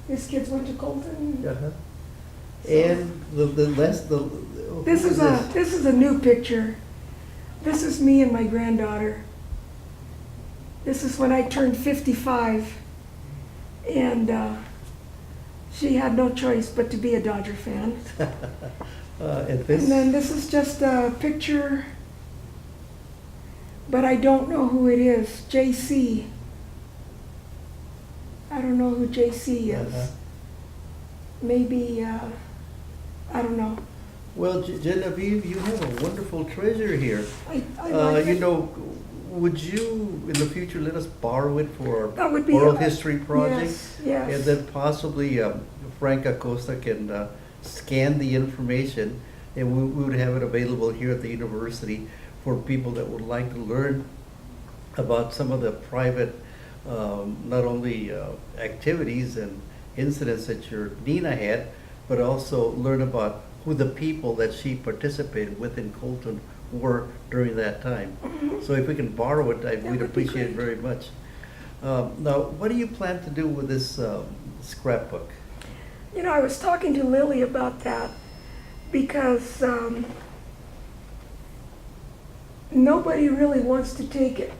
His kids went to Colton. Uh-huh. So- And This is a new picture. This is me and my granddaughter. This is when I turned 55, and she had no choice but to be a Dodger fan. and this, And then this is just a picture, but I don't know who it is. JC. I don't know who JC is. Uh-huh. Maybe, I don't know. well, Genevieve, you have a wonderful treasure here. I like You it. know, would you in the future let us borrow it for our That would be oral history project? Yes, yes. And then possibly Frank Acosta can scan the information, and we would have it available here at the university for people that would like to learn about some of the private, not only activities and incidents that your Nina had, but also learn about who the people that she participated with in Colton were during that time. So if we can borrow it, That we'd would be appreciate it very great. much. Now, what do you plan to do with this scrapbook? You know, I was talking to Lily about that because nobody really wants to take it.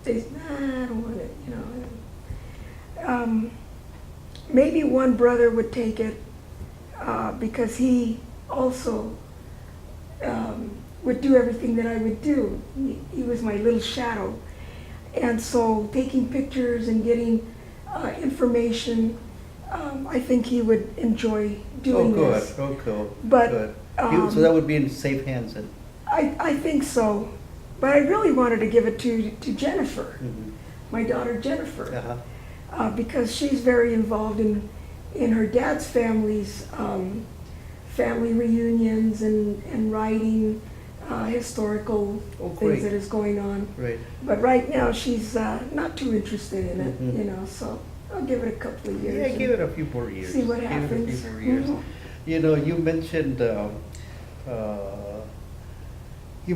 They say, nah, I don't want it, you know. Maybe one brother would take it because he also would do everything that I would do. He was my little shadow. And so taking pictures and getting information, I think he would enjoy doing Oh, this. good, oh, cool. But, Good. um, So that would be in safe hands then? I think so. But I really wanted to give it to Jennifer, Mhm. my daughter Jennifer, Uh-huh. because she's very involved in her dad's family's family reunions and writing historical Oh, great. things that is going on. Right. But right now, she's not too interested in it, Mhm. you know, so I'll give it a couple of years. Yeah, and give it a few more years. See what Give it a happens. few more years. Mhm. You know, you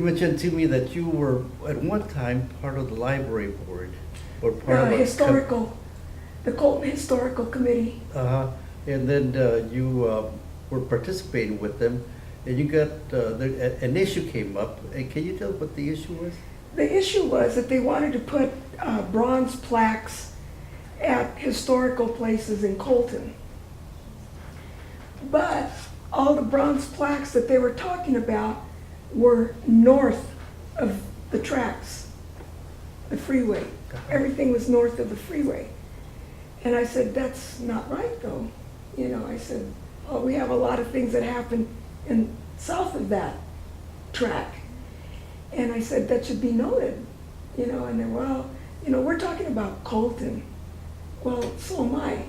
mentioned to me that you were at one time part of the library board, or part of a Historical, the Colton Historical Committee. And then you were participating with them, and you got an issue came up. And can you tell what the issue was? The issue was that they wanted to put bronze plaques at historical places in Colton. But all the bronze plaques that they were talking about were north of the tracks, the freeway. Everything was north of the freeway. And I said, that's not right though. You know, I said, oh, we have a lot of things that happen in south of that track. And I said, that should be noted, you know, and then, well, you know, we're talking about Colton. Well, so am I.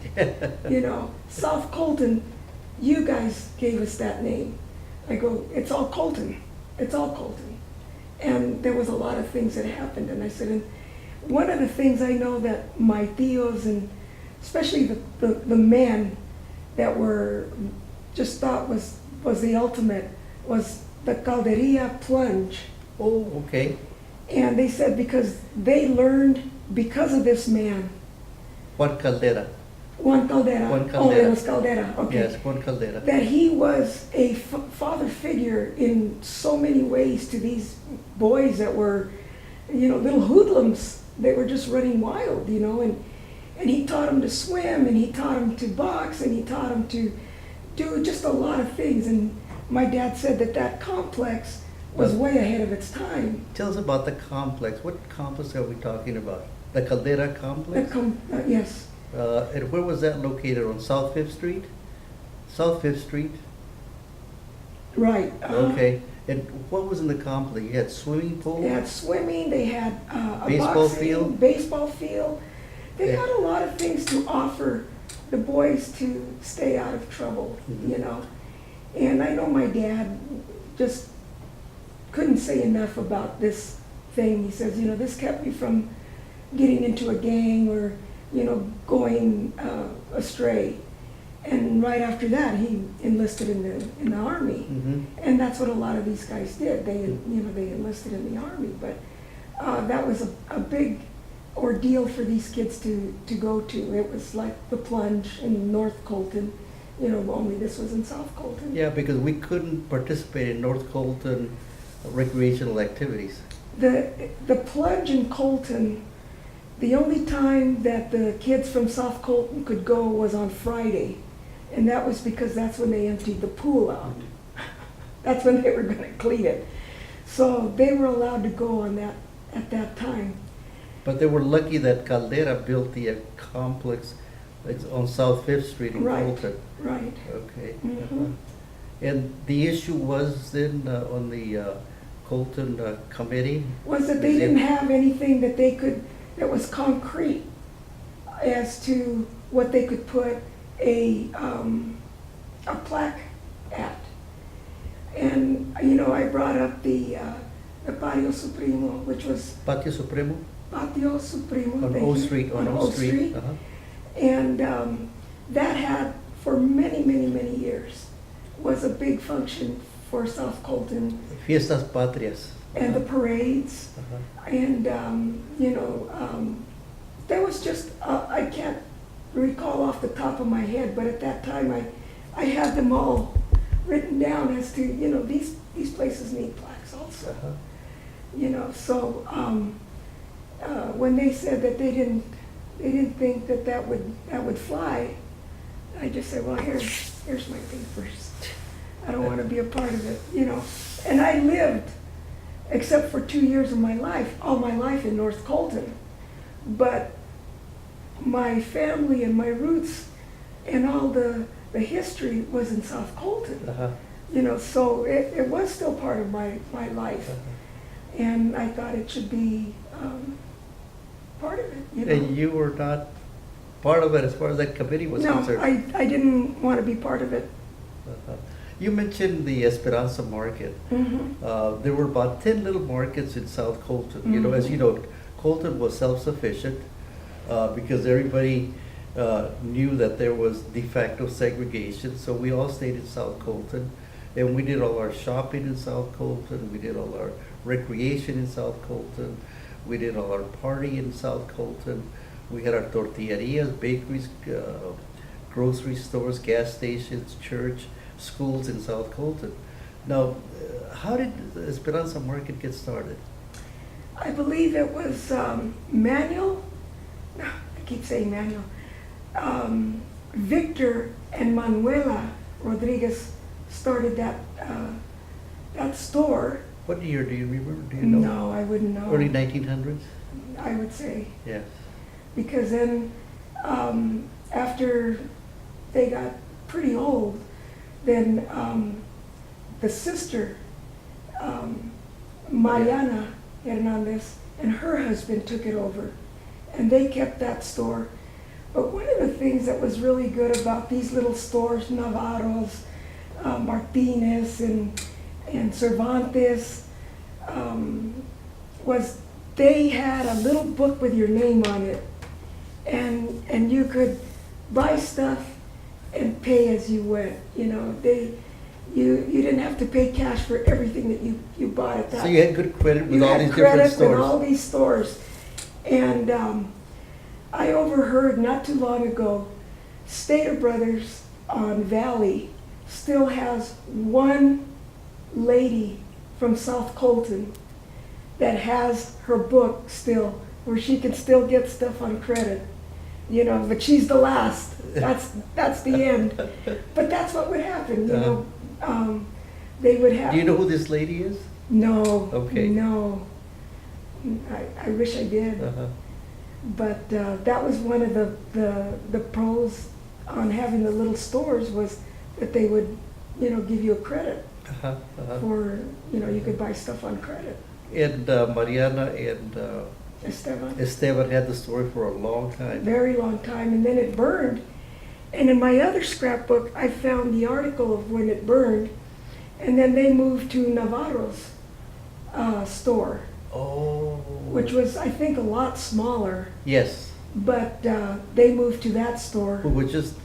You know, South Colton, you guys gave us that name. I go, it's all Colton. It's all Colton. And there was a lot of things that happened. And I said, and one of the things I know that my tios and especially the men that were just thought was the ultimate was the Calderia plunge. Oh, okay. And they said because they learned because of this man, Juan Caldera. Juan Caldera. Juan Oh, Caldera. it was Caldera. Okay. Yes, Juan Caldera. That he was a father figure in so many ways to these boys that were, you know, little hoodlums. They were just running wild, you know, and he taught them to swim, and he taught them to box, and he taught them to do just a lot of things. And my dad said that complex was way ahead of its time. Tell us about the complex. What complex are we talking about? The Caldera complex? Yes. And where was that located? On South Fifth Street? South Fifth Street? Right. Okay. And what was in the complex? You had swimming pool? They had swimming, they had a Baseball boxing, field? baseball field. They Yeah. had a lot of things to offer the boys to stay out of trouble, Mhm. you know. And I know my dad just couldn't say enough about this thing. He says, you know, this kept me from getting into a gang or, you know, going astray. And right after that, he enlisted in the army. Mm-hmm. And that's what a lot of these guys did. They, you know, they enlisted in the army. But that was a big ordeal for these kids to go to. It was like the plunge in North Colton, only this was in South Colton. Yeah, because we couldn't participate in North Colton recreational activities. The plunge in Colton, the only time that the kids from South Colton could go was on Friday. And that was because that's when they emptied the pool out. That's when they were going to clean it. So they were allowed to go on that at that time. But they were lucky that Caldera built the complex on South Fifth Street in Right. Colton. Right. Okay. Mhm. And the issue was then on the Colton committee? Was that they didn't have anything that was concrete as to what they could put a plaque at. And, I brought up the Patio Supremo, which was Patio Supremo? Patio Supremo. On thank O you, Street, on O Street. Uh-huh. And that had, for many, many, many years, was a big function for South Colton. Fiestas Patrias. And the parades. Uh-huh. And, there was just, I can't recall off the top of my head, but at that time I had them all written down as to, these places need plaques also. Uh-huh. So when they said that they didn't think that would fly, I just said, well, here's my papers. I don't want to be a part of it, And I lived, except for 2 years of my life, all my life in North Colton. But my family and my roots and all the history was in South Colton. Uh-huh. So it was still part of my life. Uh-huh. And I thought it should be part of it, And you were not part of it as far as that committee was No, concerned? I didn't want to be part of it. Uh-huh. You mentioned the Esperanza Market. Mhm. There were about 10 little markets in South Colton. As you know, Colton was self-sufficient because everybody knew that there was de facto segregation. So we all stayed in South Colton, and we did all our shopping in South Colton. We did all our recreation in South Colton. We did all our party in South Colton. We had our tortillerias, bakeries, grocery stores, gas stations, church, schools in South Colton. Now, how did the Esperanza Market get started? I believe it was Manuel, no, I keep saying Manuel, Victor and Manuela Rodriguez started that store. What year do you remember? Do you know? No, I wouldn't know. Early 1900s? I would say. Yes. Because then, after they got pretty old, then the sister, Mariana Hernandez, and her husband took it over, and they kept that store. But one of the things that was really good about these little stores, Navarro's, Martinez, and Cervantes, was they had a little book with your name on it, and you could buy stuff and pay as you went. You didn't have to pay cash for everything that you bought at that. So you had good credit with all these different You had credit stores? with all these stores. And I overheard not too long ago, Stater Brothers on Valley still has one lady from South Colton that has her book still, where she can still get stuff on credit. But she's the last. That's the end. But that's what would happen, they would have. Do you know who this lady is? No. Okay. No. I wish I did. Uh-huh. But that was one of the pros on having the little stores, was that they would, give you a credit Uh-huh. Uh-huh. for, you could buy stuff on credit. And Mariana and Esteban. Esteban had the store for a long time. Very long time, and then it burned. And in my other scrapbook, I found the article of when it burned, and then they moved to Navarro's store, Oh. which was, I think, a lot smaller, Yes, but they moved to that store, who was just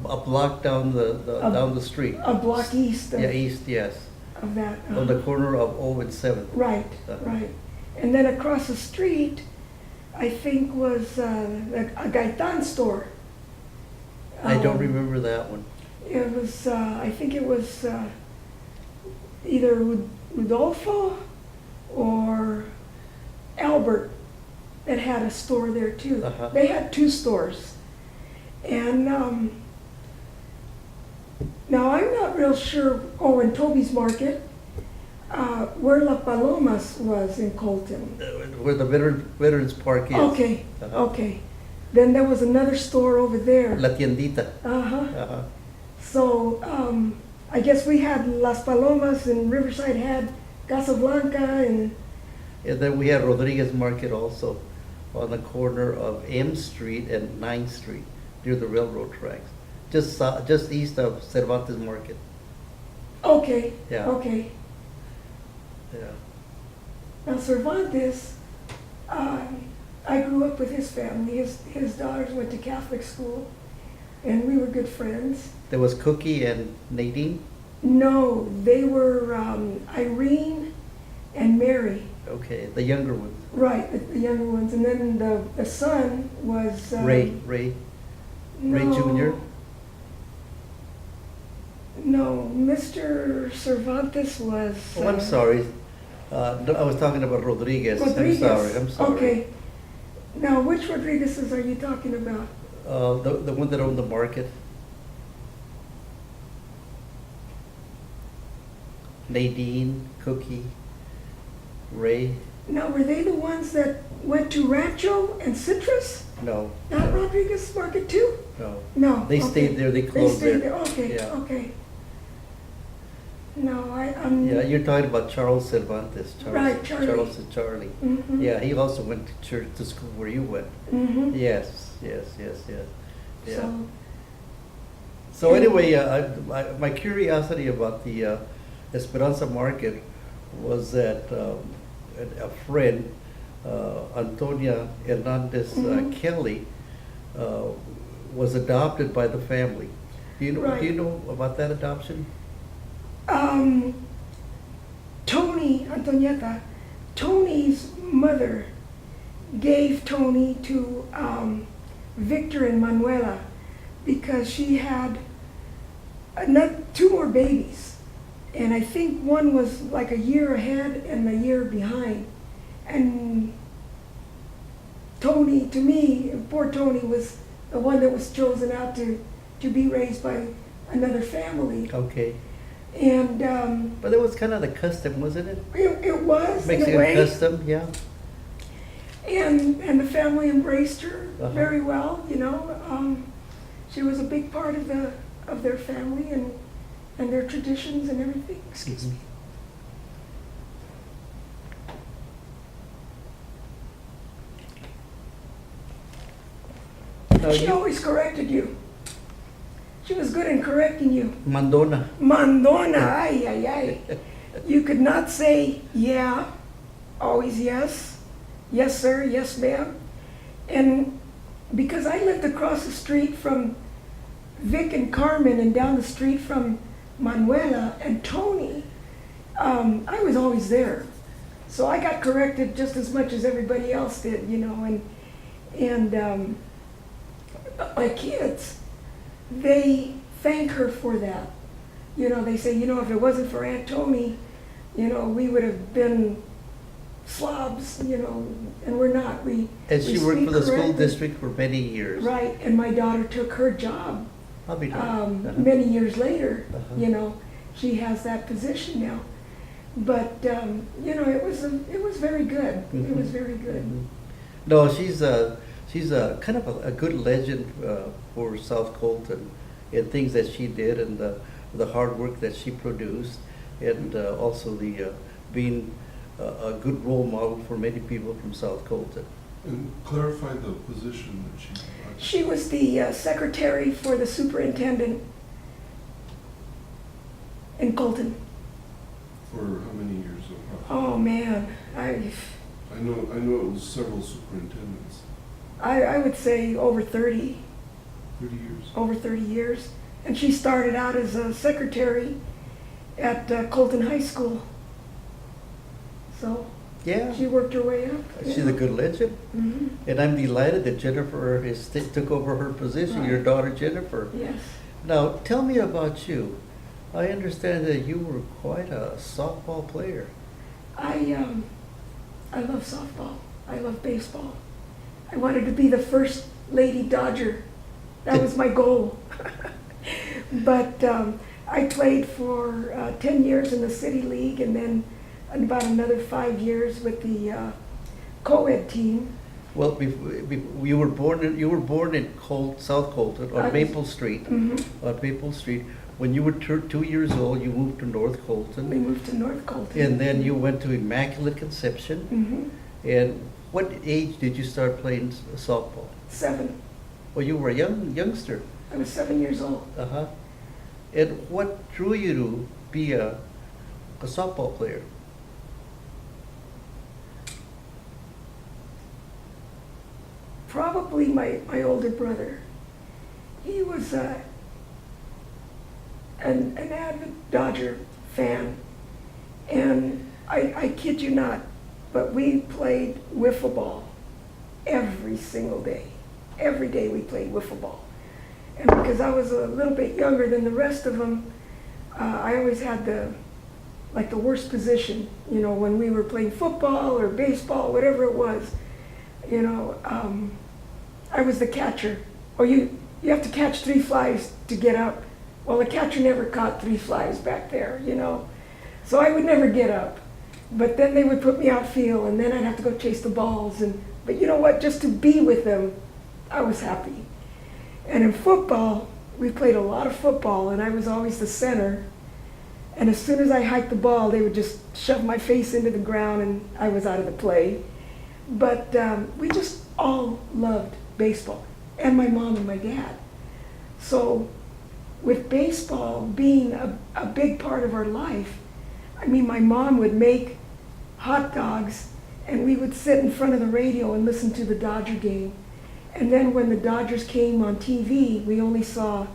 a block down down the street. a block east Yeah, east, yes, of that. on the corner of O and 7th. Right, Uh-huh. right. And then across the street, I think was a Gaitan store. I don't Um, remember that one. It was, I think it was either Rudolfo or Albert that had a store there too. Uh-huh. They had two stores. And now I'm not real sure, in Toby's Market, where La Palomas was in Colton. Where the Veterans Park is. Okay, Uh-huh. okay. Then there was another store over there. La Tiendita. Uh-huh. Uh-huh. So, I guess we had Las Palomas and Riverside had Casablanca and, And then we had Rodriguez Market also on the corner of M Street and 9th Street, near the railroad tracks, just east of Cervantes Market. okay, Yeah. okay. Yeah. Now Cervantes, I grew up with his family. His daughters went to Catholic school and we were good friends. There was Cookie and Nadine. No, they were Irene and Mary. Okay, the younger ones. Right, the younger ones. And then the son was... Ray no, Jr. No, Mr. Cervantes was... Oh, I'm sorry. No, I was talking about Rodriguez. Rodriguez. I'm sorry. Okay. Now, which Rodriguez's are you talking about? The one that owned the market. Nadine, Cookie, Ray. Now, were they the ones that went to Rancho and Citrus? No, Not Rodriguez Market too? no. No. They okay. stayed there, they They closed stayed there. there, okay, Yeah. okay. No, Yeah, you're talking about Charles Cervantes. Right, Charlie. Charles and Charlie. Mhm. Yeah, he also went to church, to school where you went. Mhm. Yes. Yeah. So, So anyway, my curiosity about the Esperanza Market was that a friend, Antonia Hernandez Mhm. Kelly, was adopted by the family. Do you Right. know about that adoption? Antonieta, Tony's mother gave Tony to Victor and Manuela because she had two more babies. And I think one was like a year ahead and a year behind. And Tony, to me, poor Tony was the one that was chosen out to be raised by another family. Okay. And But it was kind of the custom, wasn't it? it was, in a Mexican way. custom, yeah. And the family embraced her Uh-huh. very well, you know. She was a big part of their family and their traditions and everything. Excuse me. Now She always corrected you. She was good in correcting you. Mandona. Mandona, ay, ay, ay. You could not say, yeah, always yes, yes, sir, yes, ma'am. And because I lived across the street from Vic and Carmen and down the street from Manuela and Tony, I was always there. So I got corrected just as much as everybody else did, you know, and my kids, they thank her for that. You know, they say, you know, if it wasn't for Aunt Tony, you know, we would have been slobs, you know, and we're not. And she we worked speak for the school correctly. district for many years. Right, and my daughter took her job I'll be darned. Uh-huh. many years later. Uh-huh. You know, she has that position now. But you know, it was very good. It was very good. Mhm. No, she's a kind of a good legend for South Colton, and things that she did, and the hard work that she produced, and also the being a good role model for many people from South Colton. And clarify the position that she occupied. She was the secretary for the superintendent in Colton. For how many years? Oh man, I know it was several superintendents. I would say over 30. 30 years. Over 30 years. And she started out as a secretary at Colton High School. So, Yeah, She worked her way up. she's a good legend. Mhm. And I'm delighted that Jennifer took over her position, your Right. daughter Jennifer. Yes. Now, tell me about you. I understand that you were quite a softball player. I love softball. I love baseball. I wanted to be the first lady Dodger. That was my goal. But I played for 10 years in the City League and then about another 5 years with the co-ed team. Well, you were born in South Colton on Maple Street. Mhm. On Maple Street. When you were 2 years old, you moved to North We Colton, moved to North Colton. and then you went to Immaculate Conception. Mhm. And what age did you start playing softball? 7. Well, you were a youngster. I was 7 years old. Uh-huh. And what drew you to be a softball player? Probably my older brother. He was an avid Dodger fan. And I kid you not, but we played wiffle ball every single day. Every day we played wiffle ball. And because I was a little bit younger than the rest of them, I always had the worst position, you know, when we were playing football or baseball, whatever it was. You know, I was the catcher. Or you have to catch 3 flies to get up. Well, the catcher never caught 3 flies back there, you know. So I would never get up. But then they would put me outfield, and then I'd have to go chase the balls. But you know what? Just to be with them, I was happy. And in football, we played a lot of football, and I was always the center. And as soon as I hiked the ball, they would just shove my face into the ground, and I was out of the play. But we just all loved baseball, and my mom and my dad. So with baseball being a big part of our life, I mean, my mom would make hot dogs, and we would sit in front of the radio and listen to the Dodger game. And then when the Dodgers came on TV, we only saw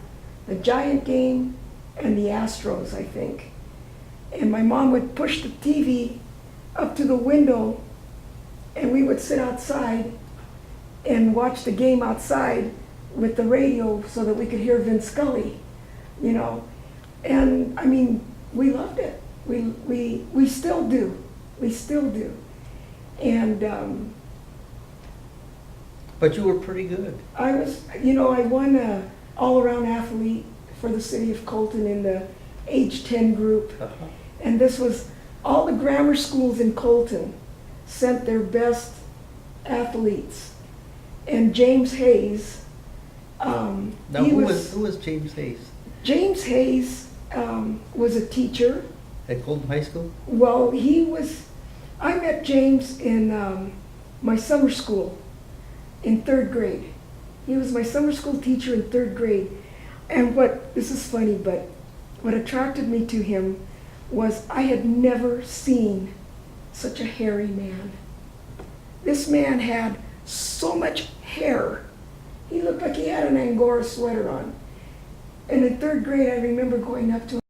the Giant game and the Astros, I think. And my mom would push the TV up to the window, and we would sit outside and watch the game outside with the radio so that we could hear Vince Scully, you know. And I mean, we loved it. We still do. We still do. And But you were pretty good. I was, you know, I won a all-around athlete for the city of Colton in the age 10 group. Uh-huh. And this was, all the grammar schools in Colton sent their best athletes. And James Hayes, Now, he who was James Hayes? James Hayes was a teacher. At Colton High School? Well, I met James in my summer school in 3rd grade. He was my summer school teacher in 3rd grade. And this is funny, but what attracted me to him was I had never seen such a hairy man. This man had so much hair. He looked like he had an Angora sweater on. And in 3rd grade, I remember going up to him